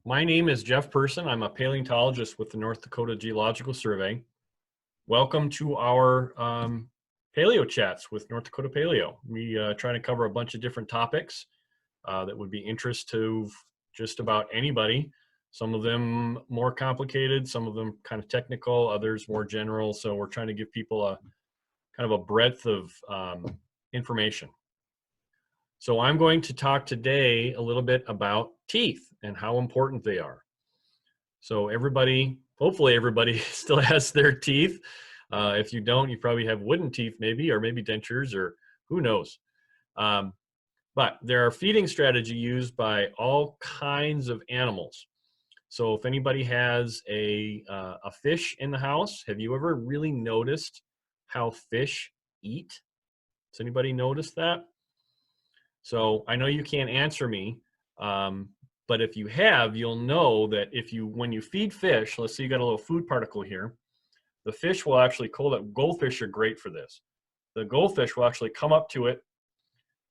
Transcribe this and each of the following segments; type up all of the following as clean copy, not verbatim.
My name is Jeff Person. I'm a paleontologist with the North Dakota Geological Survey. Welcome to our Paleo Chats with North Dakota Paleo. We try to cover a bunch of different topics that would be interest to just about anybody. Some of them more complicated, some of them kind of technical, others more general. So we're trying to give people a kind of a breadth of information. So I'm going to talk today a little bit about teeth and how important they are. So everybody, hopefully everybody still has their teeth. If you don't, you probably have wooden teeth maybe, or maybe dentures, or who knows. But there are feeding strategy used by all kinds of animals. So if anybody has a fish in the house, have you ever really noticed how fish eat? Has anybody noticed that? So I know you can't answer me, but if you have, you'll know that when you feed fish, let's say you got a little food particle here, the fish will actually goldfish are great for this. The goldfish will actually come up to it,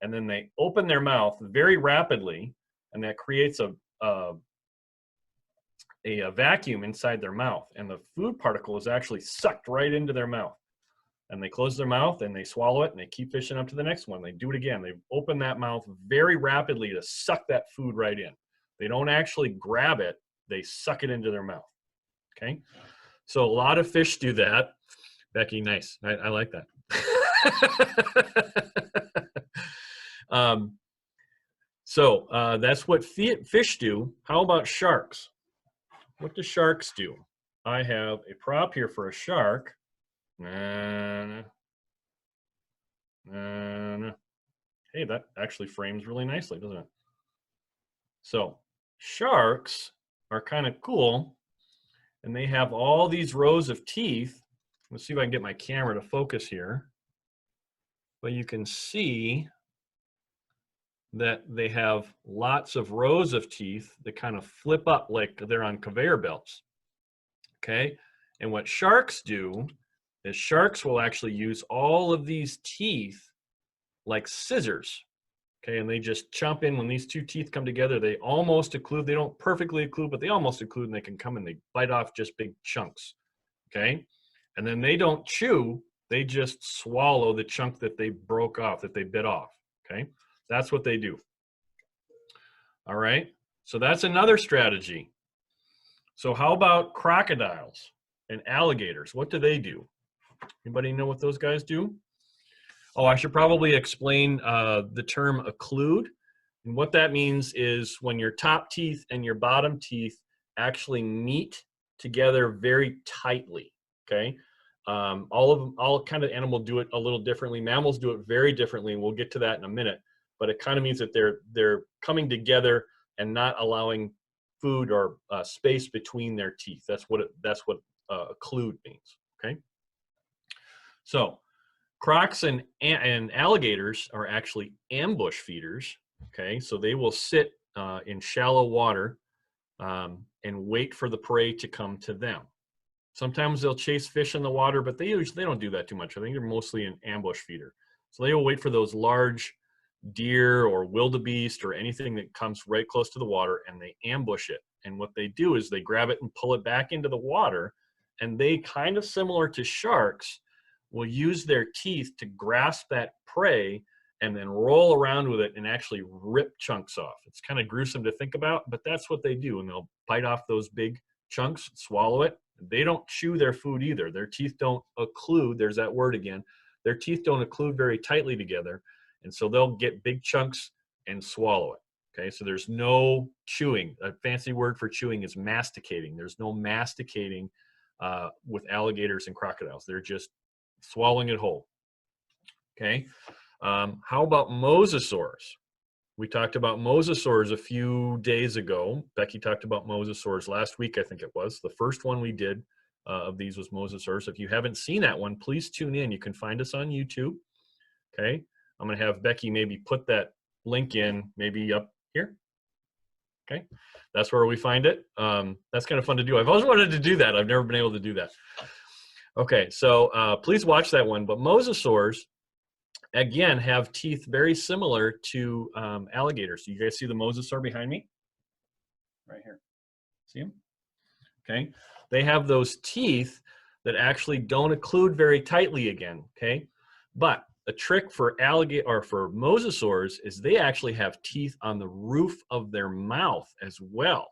and then they open their mouth very rapidly, and that creates a vacuum inside their mouth, and the food particle is actually sucked right into their mouth. And they close their mouth and they swallow it and they keep fishing up to the next one. They do it again. They open that mouth very rapidly to suck that food right in. They don't actually grab it, they suck it into their mouth. Okay? So a lot of fish do that. Becky, nice. I like that. That's what fish do. How about sharks? What do sharks do? I have a prop here for a shark. Hey, that actually frames really nicely, doesn't it? So sharks are kind of cool, and they have all these rows of teeth. Let's see if I can get my camera to focus here. But you can see that they have lots of rows of teeth that kind of flip up like they're on conveyor belts. Okay, and what sharks do is sharks will actually use all of these teeth like scissors. Okay, and they just chomp in when these two teeth come together. They almost occlude. They don't perfectly occlude, but they almost occlude, and they can come and they bite off just big chunks. Okay, and then they don't chew. They just swallow the chunk that they broke off, that they bit off. Okay, that's what they do. All right, so that's another strategy. So how about crocodiles and alligators? What do they do? Anybody know what those guys do? Oh, I should probably explain the term occlude. And what that means is when your top teeth and your bottom teeth actually meet together very tightly, okay? All kind of animals do it a little differently. Mammals do it very differently, and we'll get to that in a minute. But it kind of means that they're coming together and not allowing food or space between their teeth. That's what occlude means, okay? So crocs and alligators are actually ambush feeders, okay? So they will sit in shallow water and wait for the prey to come to them. Sometimes they'll chase fish in the water, but they don't do that too much. I think they're mostly an ambush feeder. So they will wait for those large deer or wildebeest or anything that comes right close to the water, and they ambush it. And what they do is they grab it and pull it back into the water, and they, kind of similar to sharks, will use their teeth to grasp that prey and then roll around with it and actually rip chunks off. It's kind of gruesome to think about, but that's what they do. And they'll bite off those big chunks, swallow it. They don't chew their food either. Their teeth don't occlude. There's that word again. Their teeth don't occlude very tightly together. And so they'll get big chunks and swallow it. Okay, so there's no chewing. A fancy word for chewing is masticating. There's no masticating with alligators and crocodiles. They're just swallowing it whole. Okay, how about mosasaurs? We talked about mosasaurs a few days ago. Becky talked about mosasaurs last week, I think it was. The first one we did of these was mosasaurs. If you haven't seen that one, please tune in. You can find us on YouTube. Okay, I'm going to have Becky maybe put that link in, maybe up here. Okay, that's where we find it. That's kind of fun to do. I've always wanted to do that. I've never been able to do that. Okay, so please watch that one. But mosasaurs, again, have teeth very similar to alligators. So you guys see the mosasaur behind me? Right here. See them? Okay. They have those teeth that actually don't occlude very tightly again. Okay. But a trick for alligator or for mosasaurs is they actually have teeth on the roof of their mouth as well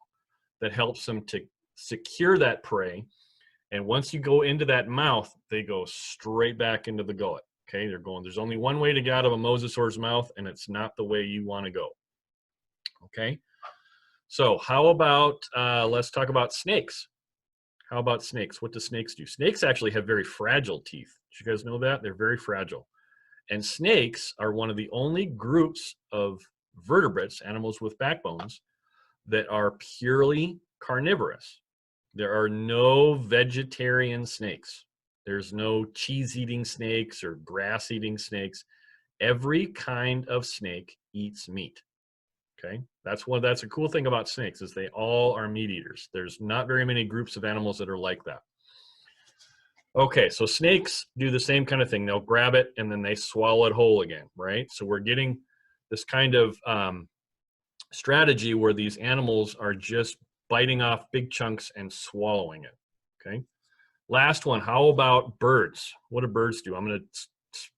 that helps them to secure that prey. And once you go into that mouth, they go straight back into the gullet. Okay, they're going, there's only one way to get out of a mosasaur's mouth, and it's not the way you want to go. Okay, so how about, let's talk about snakes. How about snakes? What do snakes do? Snakes actually have very fragile teeth. Did you guys know that? They're very fragile. And snakes are one of the only groups of vertebrates, animals with backbones, that are purely carnivorous. There are no vegetarian snakes. There's no cheese-eating snakes or grass-eating snakes. Every kind of snake eats meat. Okay, that's a cool thing about snakes is they all are meat eaters. There's not very many groups of animals that are like that. Okay, so snakes do the same kind of thing. They'll grab it and then they swallow it whole again, right? So we're getting this kind of strategy where these animals are just biting off big chunks and swallowing it. Okay. Last one. How about birds? What do birds do? I'm going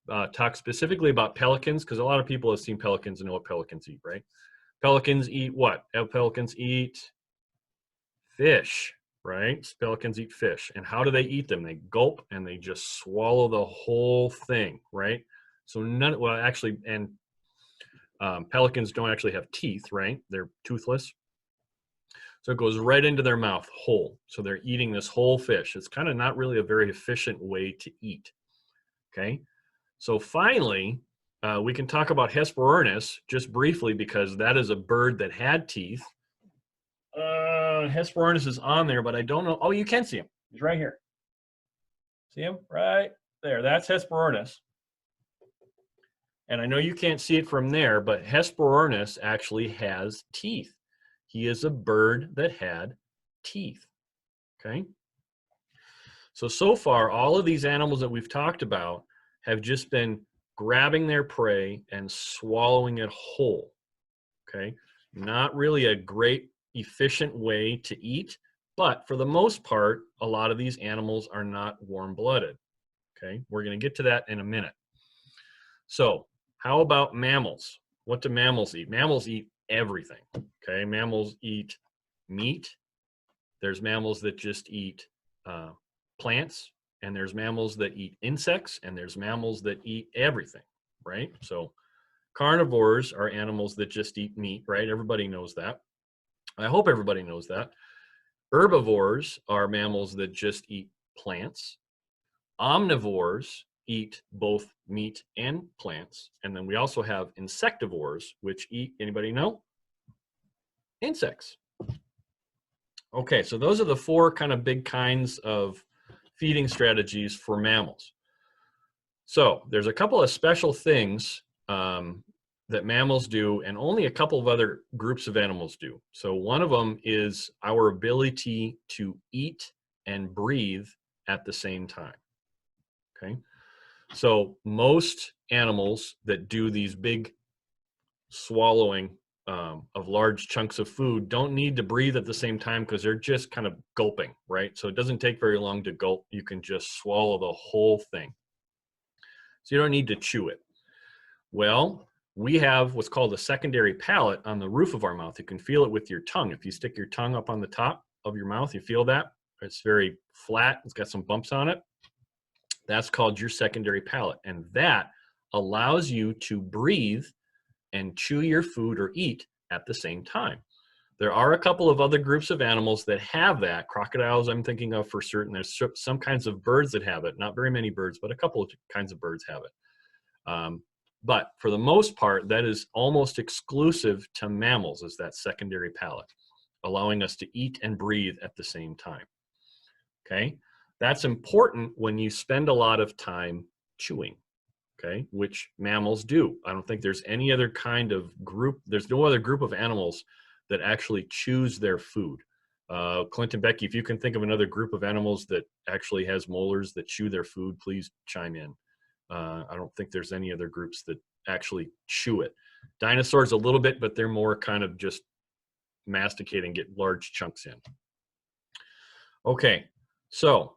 to talk specifically about pelicans because a lot of people have seen pelicans and know what pelicans eat, right? Pelicans eat what? Pelicans eat fish, right? Pelicans eat fish. And how do they eat them? They gulp and they just swallow the whole thing, right? So well, actually, and pelicans don't actually have teeth, right? They're toothless. So it goes right into their mouth whole. So they're eating this whole fish. It's kind of not really a very efficient way to eat. Okay. So finally, we can talk about Hesperornis just briefly because that is a bird that had teeth. Hesperornis is on there, but I don't know. Oh, you can see him. He's right here. See him? Right there. That's Hesperornis. And I know you can't see it from there, but Hesperornis actually has teeth. He is a bird that had teeth. Okay. So far, all of these animals that we've talked about have just been grabbing their prey and swallowing it whole. Okay. Not really a great, efficient way to eat, but for the most part, a lot of these animals are not warm-blooded. Okay. We're going to get to that in a minute. So, how about mammals? What do mammals eat? Mammals eat everything. Okay, mammals eat meat. There's mammals that just eat plants, and there's mammals that eat insects, and there's mammals that eat everything, right? So carnivores are animals that just eat meat, right? Everybody knows that. I hope everybody knows that. Herbivores are mammals that just eat plants. Omnivores eat both meat and plants. And then we also have insectivores, which eat, anybody know? Insects. Okay, so those are the four kind of big kinds of feeding strategies for mammals. So there's a couple of special things that mammals do, and only a couple of other groups of animals do. So one of them is our ability to eat and breathe at the same time. Okay. So most animals that do these big swallowing of large chunks of food don't need to breathe at the same time because they're just kind of gulping, right? So it doesn't take very long to gulp. You can just swallow the whole thing. So you don't need to chew it. Well, we have what's called a secondary palate on the roof of our mouth. You can feel it with your tongue. If you stick your tongue up on the top of your mouth, you feel that. It's very flat. It's got some bumps on it. That's called your secondary palate. And that allows you to breathe and chew your food or eat at the same time. There are a couple of other groups of animals that have that. Crocodiles, I'm thinking of for certain. There's some kinds of birds that have it. Not very many birds, but a couple of kinds of birds have it. But for the most part, that is almost exclusive to mammals, is that secondary palate, allowing us to eat and breathe at the same time. Okay? That's important when you spend a lot of time chewing, okay, which mammals do. I don't think there's any other kind of group, there's no other group of animals that actually chews their food. Clint and Becky, if you can think of another group of animals that actually has molars that chew their food, please chime in. I don't think there's any other groups that actually chew it. Dinosaurs a little bit, but they're more kind of just masticate and get large chunks in. Okay, so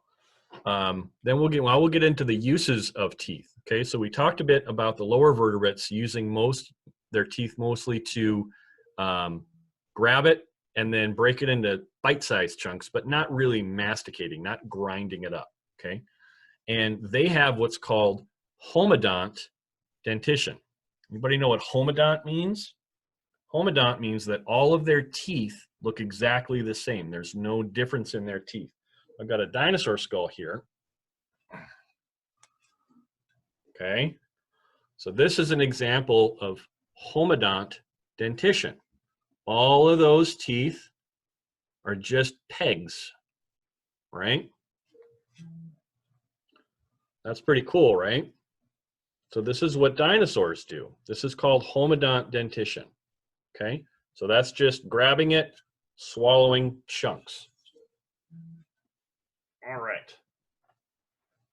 then we'll get into the uses of teeth. Okay, so we talked a bit about the lower vertebrates using their teeth mostly to grab it and then break it into bite-sized chunks, but not really masticating, not grinding it up. Okay, and they have what's called homodont dentition. Anybody know what homodont means? Homodont means that all of their teeth look exactly the same. There's no difference in their teeth. I've got a dinosaur skull here. Okay, so this is an example of homodont dentition. All of those teeth are just pegs, right? That's pretty cool, right? So this is what dinosaurs do. This is called homodont dentition. Okay, so that's just grabbing it, swallowing chunks. All right.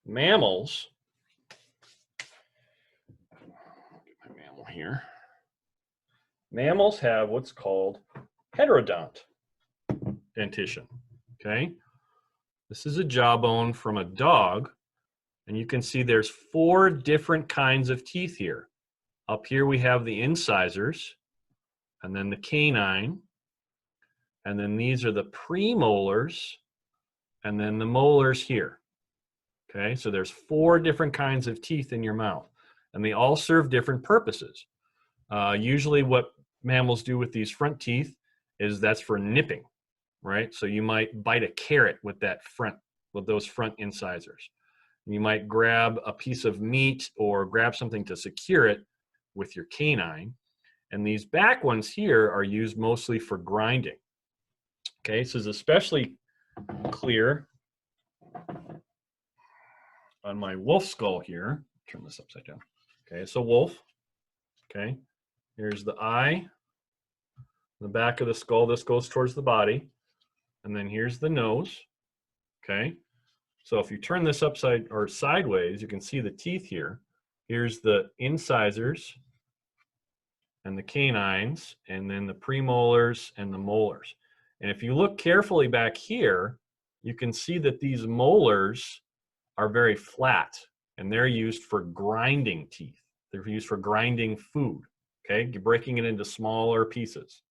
Mammals. Get my mammal here. Mammals have what's called heterodont dentition. Okay, this is a jawbone from a dog, and you can see there's 4 different kinds of teeth here. Up here we have the incisors, and then the canine, and then these are the premolars, and then the molars here. Okay, so there's 4 different kinds of teeth in your mouth, and they all serve different purposes. Usually what mammals do with these front teeth is that's for nipping, right? So you might bite a carrot with those front incisors. You might grab a piece of meat or grab something to secure it with your canine. And these back ones here are used mostly for grinding. Okay, this is especially clear on my wolf skull here. Turn this upside down. Okay, so wolf. Okay, here's the eye, the back of the skull. This goes towards the body. And then here's the nose. Okay, so if you turn this upside or sideways, you can see the teeth here. Here's the incisors and the canines, and then the premolars and the molars. And if you look carefully back here, you can see that these molars are very flat, and they're used for grinding teeth. They're used for grinding food, okay? You're breaking it into smaller pieces,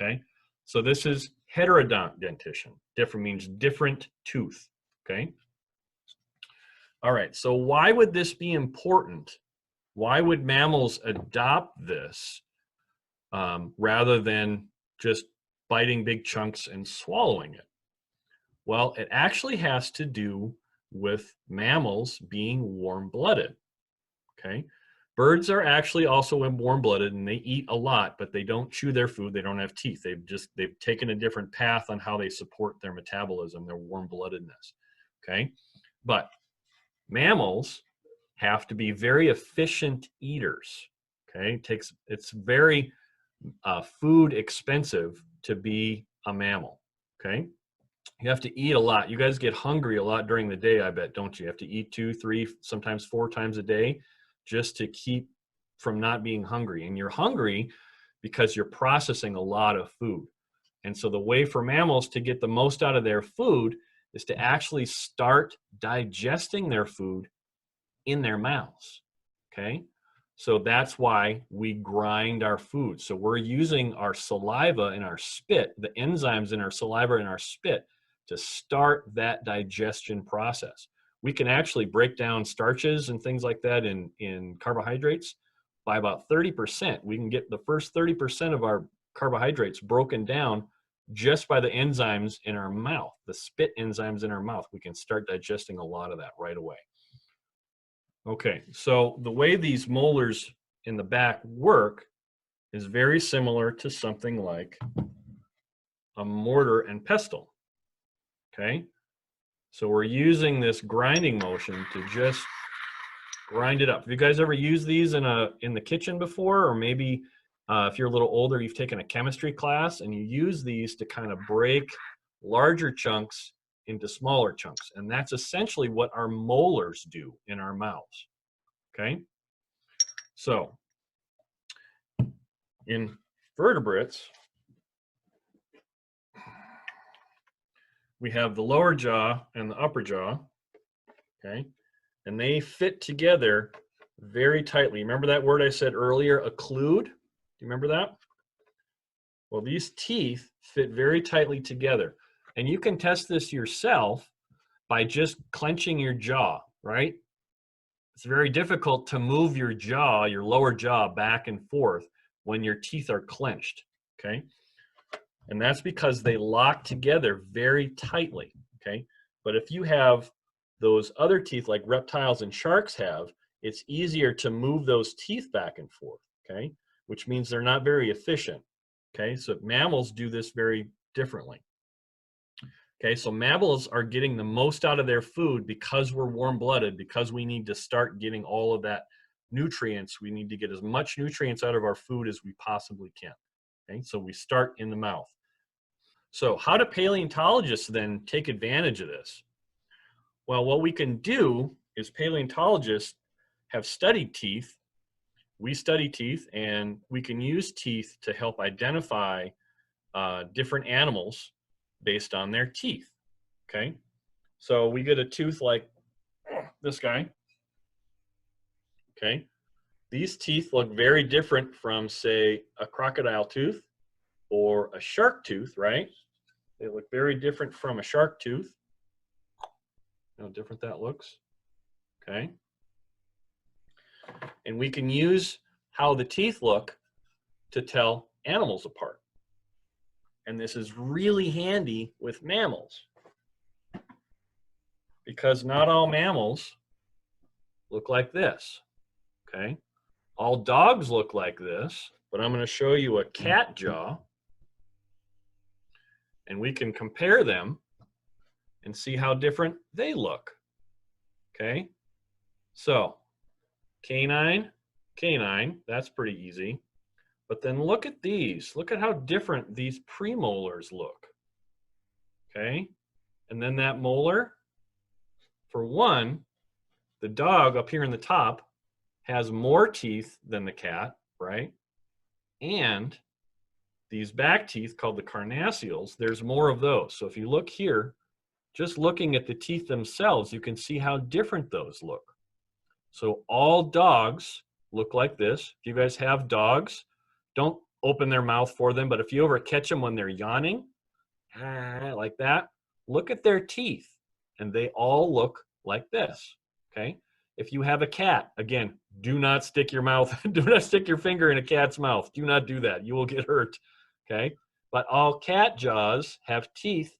okay? So this is heterodont dentition. Different means different tooth, okay? All right, so why would this be important? Why would mammals adopt this rather than just biting big chunks and swallowing it? Well, it actually has to do with mammals being warm-blooded, okay? Birds are actually also warm-blooded, and they eat a lot, but they don't chew their food. They don't have teeth. They've taken a different path on how they support their metabolism, their warm-bloodedness, okay? But mammals have to be very efficient eaters, okay? It's very food expensive to be a mammal, okay? You have to eat a lot. You guys get hungry a lot during the day, I bet, don't you? You have to eat 2, 3, sometimes 4 times a day just to keep from not being hungry. And you're hungry because you're processing a lot of food. And so the way for mammals to get the most out of their food is to actually start digesting their food in their mouths, okay? So that's why we grind our food. So we're using our saliva and our spit, the enzymes in our saliva and our spit, to start that digestion process. We can actually break down starches and things like that in carbohydrates by about 30%. We can get the first 30% of our carbohydrates broken down just by the enzymes in our mouth, the spit enzymes in our mouth. We can start digesting a lot of that right away. Okay, so the way these molars in the back work is very similar to something like a mortar and pestle. Okay, so we're using this grinding motion to just grind it up. Have you guys ever used these in the kitchen before? Or maybe if you're a little older, you've taken a chemistry class and you use these to kind of break larger chunks into smaller chunks. And that's essentially what our molars do in our mouths. Okay, so in vertebrates, we have the lower jaw and the upper jaw, okay? And they fit together very tightly. Remember that word I said earlier, occlude? Do you remember that? Well, these teeth fit very tightly together. And you can test this yourself by just clenching your jaw, right? It's very difficult to move your jaw, your lower jaw, back and forth when your teeth are clenched, okay? And that's because they lock together very tightly, okay? But if you have those other teeth like reptiles and sharks have, it's easier to move those teeth back and forth, okay? Which means they're not very efficient, okay? So mammals do this very differently. Okay, so mammals are getting the most out of their food because we're warm-blooded, because we need to start getting all of that nutrients. We need to get as much nutrients out of our food as we possibly can. Okay, so we start in the mouth. So how do paleontologists then take advantage of this? Well, what we can do is paleontologists have studied teeth. We study teeth, and we can use teeth to help identify different animals based on their teeth, okay? So we get a tooth like this guy, okay? These teeth look very different from, say, a crocodile tooth or a shark tooth, right? They look very different from a shark tooth. You know how different that looks, okay? And we can use how the teeth look to tell animals apart. And this is really handy with mammals, because not all mammals look like this, okay? All dogs look like this, but I'm going to show you a cat jaw, and we can compare them and see how different they look, okay? So, canine, canine, that's pretty easy. But then look at these. Look at how different these premolars look, okay? And then that molar, for one, the dog up here in the top has more teeth than the cat, right? And these back teeth called the carnassials, there's more of those. So if you look here, just looking at the teeth themselves, you can see how different those look. So all dogs look like this. If you guys have dogs, don't open their mouth for them, but if you ever catch them when they're yawning, like that, look at their teeth, and they all look like this, okay? If you have a cat, again, do not stick your mouth, do not stick your finger in a cat's mouth. Do not do that. You will get hurt, okay? But all cat jaws have teeth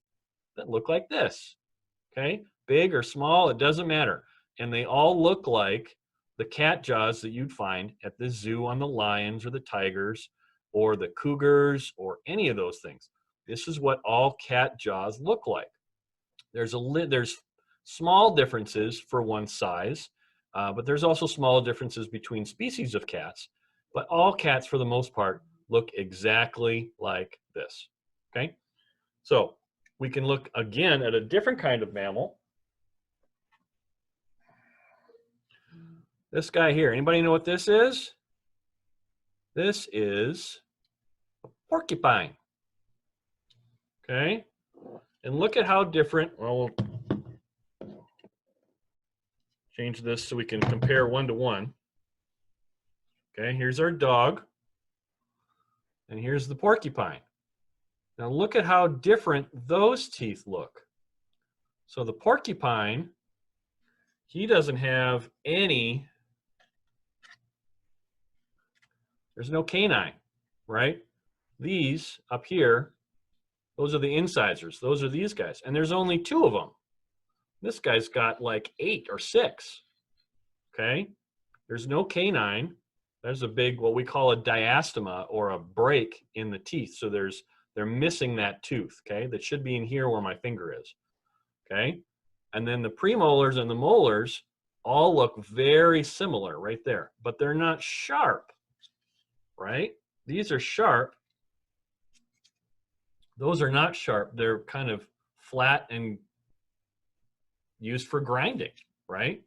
that look like this, okay? Big or small, it doesn't matter. And they all look like the cat jaws that you'd find at the zoo on the lions or the tigers or the cougars or any of those things. This is what all cat jaws look like. There's small differences for one size, but there's also small differences between species of cats. But all cats, for the most part, look exactly like this, okay? So we can look again at a different kind of mammal. This guy here, anybody know what this is? This is a porcupine, okay? And look at how different, well, we'll change this so we can compare one to one. Okay, here's our dog, and here's the porcupine. Now look at how different those teeth look. So the porcupine, he doesn't have any, there's no canine, right? These up here, those are the incisors. Those are these guys. And there's only 2 of them. This guy's got like 8 or 6, okay? There's no canine. There's a big, what we call a diastema, or a break in the teeth. So they're missing that tooth, okay? That should be in here where my finger is, okay? And then the premolars and the molars all look very similar right there, but they're not sharp, right? These are sharp. Those are not sharp. They're kind of flat and used for grinding, right?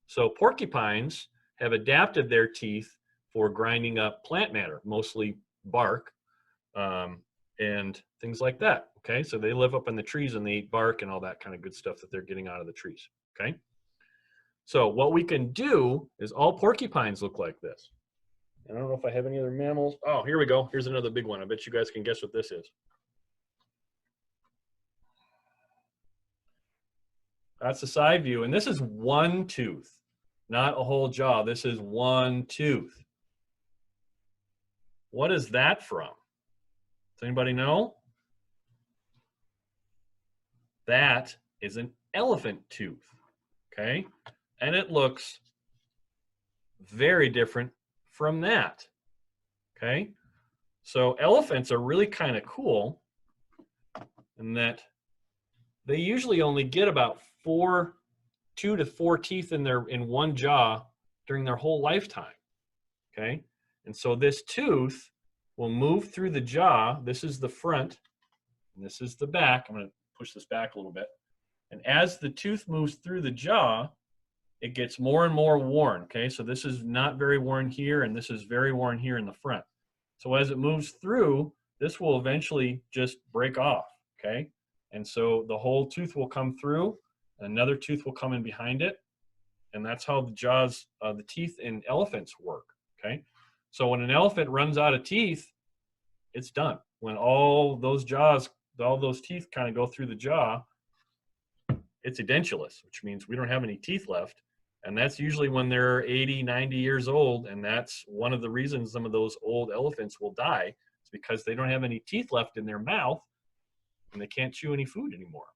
So porcupines have adapted their teeth for grinding up plant matter, mostly bark, and things like that. Okay, so they live up in the trees and they eat bark and all that kind of good stuff that they're getting out of the trees. Okay, so what we can do is all porcupines look like this. I don't know if I have any other mammals. Oh, here we go. Here's another big one. I bet you guys can guess what this is. That's the side view, and this is one tooth, not a whole jaw. This is one tooth. What is that from? Does anybody know? That is an elephant tooth, okay? And it looks very different from that, okay? So elephants are really kind of cool in that they usually only get about 2 to 4 teeth in one jaw during their whole lifetime, okay? And so this tooth will move through the jaw. This is the front, and this is the back. I'm going to push this back a little bit. And as the tooth moves through the jaw, it gets more and more worn, okay? So this is not very worn here, and this is very worn here in the front. So as it moves through, this will eventually just break off, okay? And so the whole tooth will come through, another tooth will come in behind it, and that's how the jaws, the teeth in elephants work, okay? So when an elephant runs out of teeth, it's done. When all those teeth kind of go through the jaw, it's edentulous, which means we don't have any teeth left. And that's usually when they're 80, 90 years old. And that's one of the reasons some of those old elephants will die, is because they don't have any teeth left in their mouth and they can't chew any food anymore.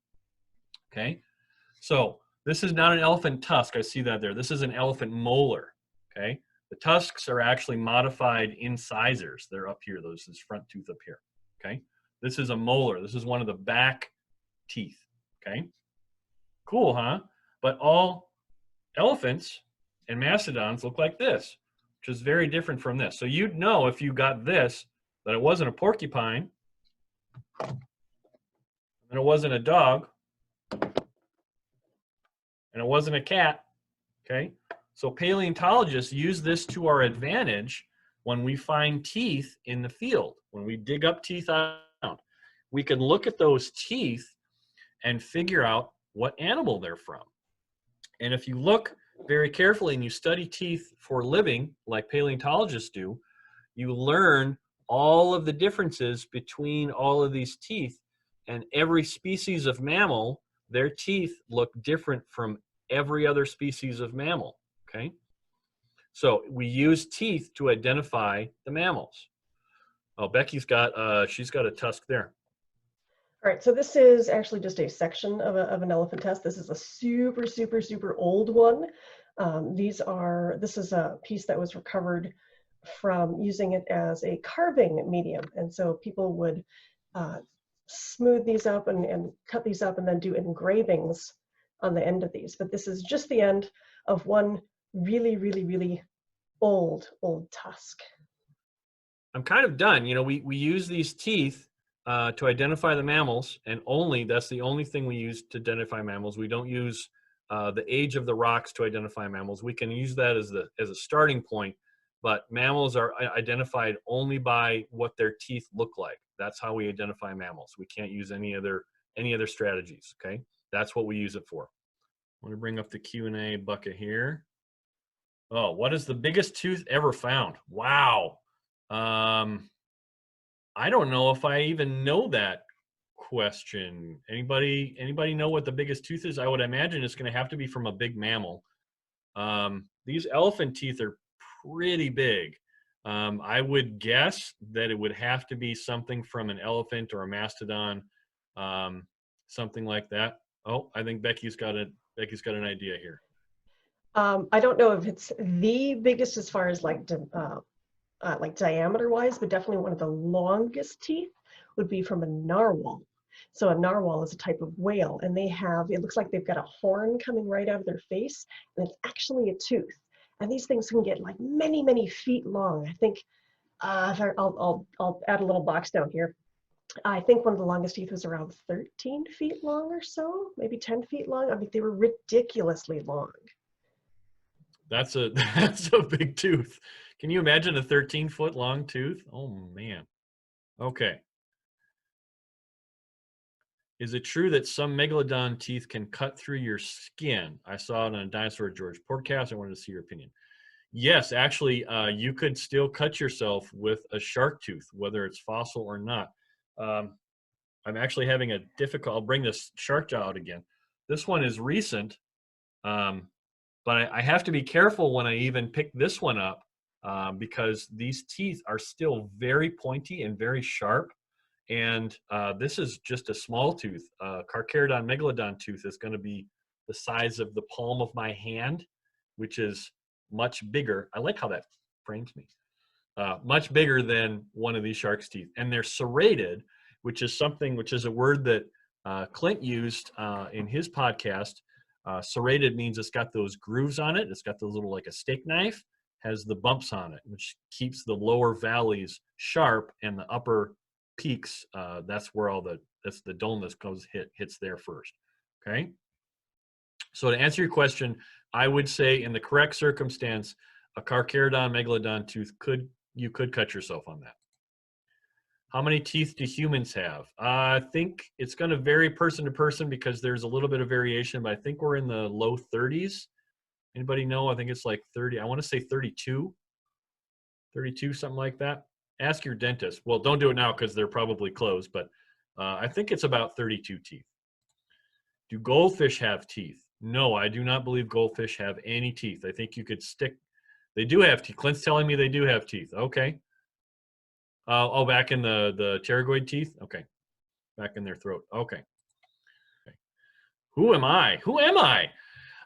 Okay. So this is not an elephant tusk. I see that there. This is an elephant molar. Okay. The tusks are actually modified incisors. They're up here. This front tooth up here. Okay. This is a molar. This is one of the back teeth. Okay. Cool, huh? But all elephants and mastodons look like this, which is very different from this. So you'd know if you got this that it wasn't a porcupine, and it wasn't a dog, and it wasn't a cat, okay? So paleontologists use this to our advantage when we find teeth in the field. When we dig up teeth out, we can look at those teeth and figure out what animal they're from. And if you look very carefully and you study teeth for a living, like paleontologists do, you learn all of the differences between all of these teeth. And every species of mammal, their teeth look different from every other species of mammal, okay? So we use teeth to identify the mammals. Oh, Becky's got, she's got a tusk there. All right, so this is actually just a section of an elephant tusk. This is a super, super, super old one. This is a piece that was recovered from using it as a carving medium. And so people would smooth these up and cut these up and then do engravings on the end of these. But this is just the end of one really, really, really old tusk. I'm kind of done. You know, we use these teeth to identify the mammals, and that's the only thing we use to identify mammals. We don't use the age of the rocks to identify mammals. We can use that as a starting point, but mammals are identified only by what their teeth look like. That's how we identify mammals. We can't use any other strategies, okay? That's what we use it for. I'm going to bring up the Q&A bucket here. Oh, what is the biggest tooth ever found? Wow. I don't know if I even know that question. Anybody know what the biggest tooth is? I would imagine it's going to have to be from a big mammal. These elephant teeth are pretty big. I would guess that it would have to be something from an elephant or a mastodon, something like that. Oh, I think Becky's got an idea here. I don't know if it's the biggest as far as like diameter wise, but definitely one of the longest teeth would be from a narwhal. So a narwhal is a type of whale, and it looks like they've got a horn coming right out of their face, and it's actually a tooth. And these things can get like many, many feet long. I think, I'll add a little box down here. I think one of the longest teeth was around 13 feet long or so, maybe 10 feet long. I mean, they were ridiculously long. That's a big tooth. Can you imagine a 13-foot long tooth? Oh man. Okay. Is it true that some megalodon teeth can cut through your skin? I saw it on a Dinosaur George podcast. I wanted to see your opinion. Yes, actually, you could still cut yourself with a shark tooth, whether it's fossil or not. Um, I'm actually having a difficult. I'll bring this shark jaw out again. This one is recent, um, but I have to be careful when I even pick this one up because these teeth are still very pointy and very sharp. And this is just a small tooth. Carcharodon megalodon tooth is going to be the size of the palm of my hand, which is much bigger. I like how that frames me. Much bigger than one of these shark's teeth. And they're serrated, which is a word that Clint used in his podcast. Serrated means it's got those grooves on it. It's got those little, like a steak knife, has the bumps on it, which keeps the lower valleys sharp and the upper peaks. That's where that's the dullness hits there first. Okay. So to answer your question, I would say in the correct circumstance, a Carcharodon megalodon tooth you could cut yourself on that. How many teeth do humans have? I think it's going to vary person to person because there's a little bit of variation, but I think we're in the low 30s. Anybody know? I think it's like 30. I want to say 32, something like that. Ask your dentist. Well, don't do it now because they're probably closed, but I think it's about 32 teeth. Do goldfish have teeth? No, I do not believe goldfish have any teeth. I think you could they do have teeth. Clint's telling me they do have teeth. Okay. Oh, back in the pterygoid teeth? Okay. Back in their throat. Okay. Who am I?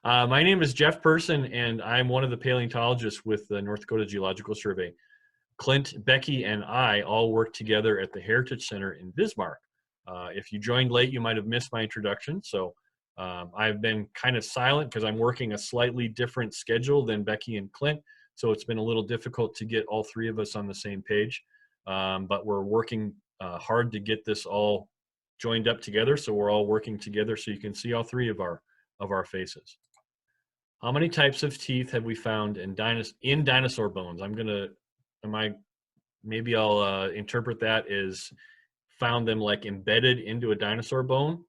My name is Jeff Person, and I'm one of the paleontologists with the North Dakota Geological Survey. Clint, Becky, and I all work together at the Heritage Center in Bismarck. If you joined late, you might have missed my introduction. So I've been kind of silent because I'm working a slightly different schedule than Becky and Clint. So it's been a little difficult to get all three of us on the same page. But we're working hard to get this all joined up together. So we're all working together so you can see all three of our faces. How many types of teeth have we found in dinosaur bones? Maybe I'll interpret that as found them like embedded into a dinosaur bone.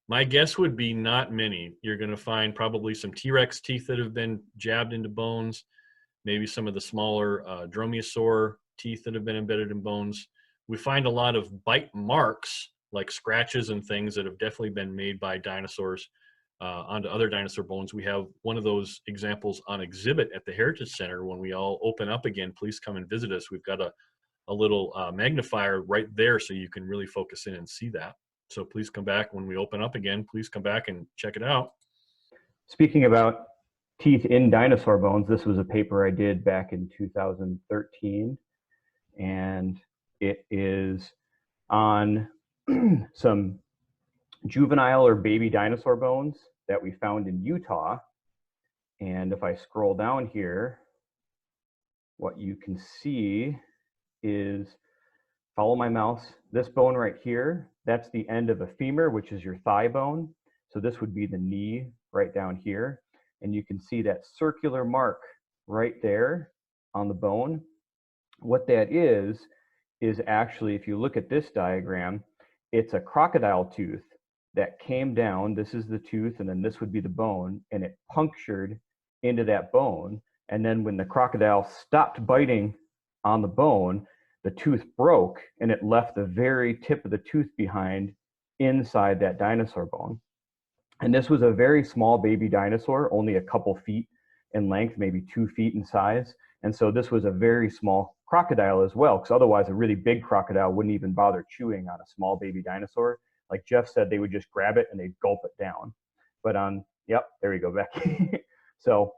My guess would be not many. You're going to find probably some T-Rex teeth that have been jabbed into bones, maybe some of the smaller dromaeosaur teeth that have been embedded in bones. We find a lot of bite marks, like scratches and things that have definitely been made by dinosaurs onto other dinosaur bones. We have one of those examples on exhibit at the Heritage Center. When we all open up again, please come and visit us. We've got a little magnifier right there so you can really focus in and see that. So please come back when we open up again. Please come back and check it out. Speaking about teeth in dinosaur bones, this was a paper I did back in 2013, and it is on some juvenile or baby dinosaur bones that we found in Utah. And if I scroll down here, what you can see is, follow my mouse, this bone right here, that's the end of a femur, which is your thigh bone. So this would be the knee right down here. And you can see that circular mark right there on the bone. What that is actually, if you look at this diagram, it's a crocodile tooth that came down. This is the tooth, and then this would be the bone, and it punctured into that bone. And then when the crocodile stopped biting on the bone, the tooth broke, and it left the very tip of the tooth behind inside that dinosaur bone. And this was a very small baby dinosaur, only a couple feet in length, maybe 2 feet in size. And so this was a very small crocodile as well, because otherwise a really big crocodile wouldn't even bother chewing on a small baby dinosaur. Like Jeff said, they would just grab it and they'd gulp it down. But yep, there you go, Becky. So,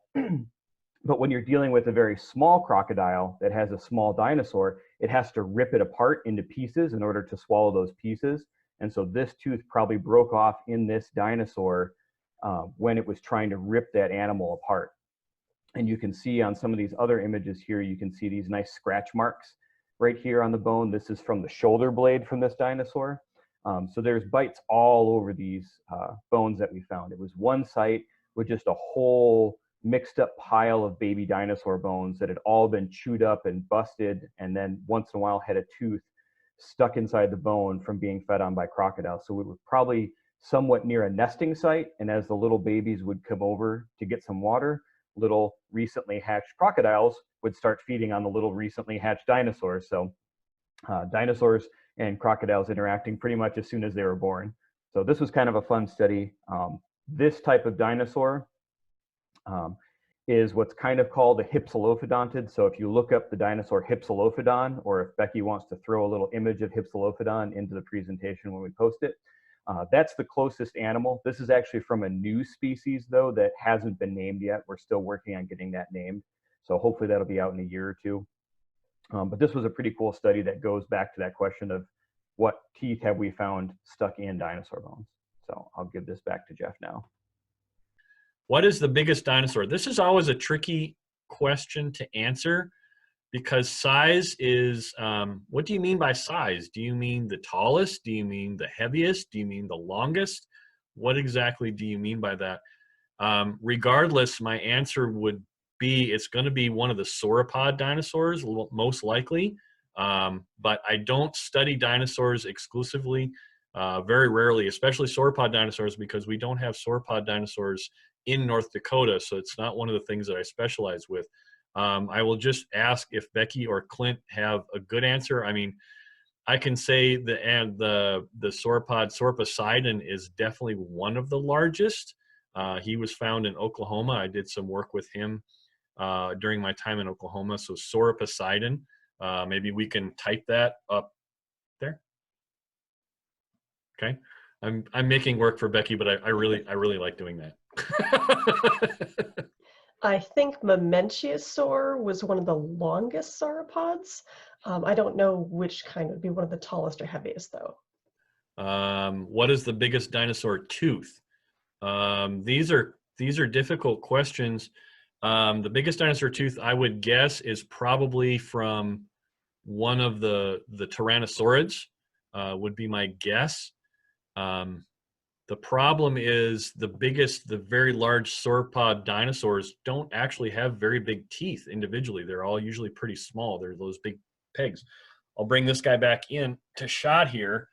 but when you're dealing with a very small crocodile that has a small dinosaur, it has to rip it apart into pieces in order to swallow those pieces. And so this tooth probably broke off in this dinosaur when it was trying to rip that animal apart. And you can see on some of these other images here, you can see these nice scratch marks right here on the bone. This is from the shoulder blade from this dinosaur. So there's bites all over these bones that we found. It was one site with just a whole mixed up pile of baby dinosaur bones that had all been chewed up and busted, and then once in a while had a tooth stuck inside the bone from being fed on by crocodiles. So we were probably somewhat near a nesting site, and as the little babies would come over to get some water, little recently hatched crocodiles would start feeding on the little recently hatched dinosaurs. So dinosaurs and crocodiles interacting pretty much as soon as they were born. So this was kind of a fun study. This type of dinosaur is what's kind of called a hypsilophodontid. So if you look up the dinosaur Hypsilophodon, or if Becky wants to throw a little image of Hypsilophodon into the presentation when we post it, that's the closest animal. This is actually from a new species, though, that hasn't been named yet. We're still working on getting that named. So hopefully that'll be out in a year or two. But this was a pretty cool study that goes back to that question of what teeth have we found stuck in dinosaur bones. So I'll give this back to Jeff now. What is the biggest dinosaur? This is always a tricky question to answer because size is, what do you mean by size? Do you mean the tallest? Do you mean the heaviest? Do you mean the longest? What exactly do you mean by that? Regardless, my answer would be it's going to be one of the sauropod dinosaurs, most likely. But I don't study dinosaurs exclusively, very rarely, especially sauropod dinosaurs, because we don't have sauropod dinosaurs in North Dakota, so it's not one of the things that I specialize with. I will just ask if Becky or Clint have a good answer. I mean, I can say the sauropod Sauroposeidon is definitely one of the largest. He was found in Oklahoma. I did some work with him during my time in Oklahoma. So Sauroposeidon, maybe we can type that up there. Okay, I'm making work for Becky, but I really like doing that. I think Mamenchiasaur was one of the longest sauropods. I don't know which kind would be one of the tallest or heaviest, though. What is the biggest dinosaur tooth? These are difficult questions. The biggest dinosaur tooth, I would guess, is probably from one of the Tyrannosaurids, would be my guess. The problem is the very large sauropod dinosaurs don't actually have very big teeth individually. They're all usually pretty small. They're those big pegs. I'll bring this guy back in to shot here.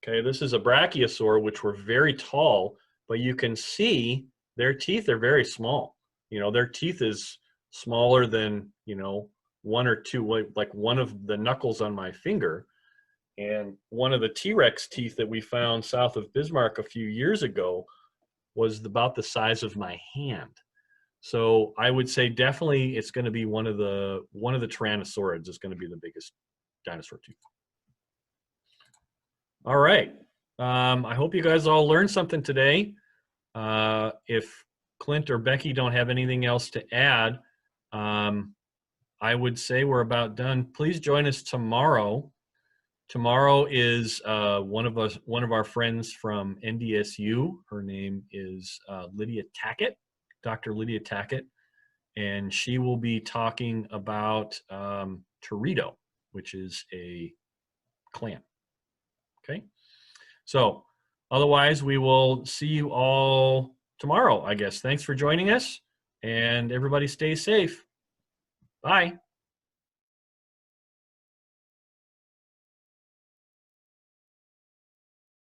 Okay, this is a brachiosaur, which were very tall, but you can see their teeth are very small. You know, their teeth is smaller than, you know, one or two, like one of the knuckles on my finger. And one of the T-Rex teeth that we found south of Bismarck a few years ago was about the size of my hand. So I would say definitely it's going to be one of the Tyrannosaurids is going to be the biggest dinosaur tooth. All right. I hope you guys all learned something today. If Clint or Becky don't have anything else to add, I would say we're about done. Please join us tomorrow. Tomorrow is one of our friends from NDSU. Her name is Lydia Tackett, Dr. Lydia Tackett, and she will be talking about teredo, which is a clam. Okay, so otherwise we will see you all tomorrow, I guess. Thanks for joining us, and everybody stay safe. Bye.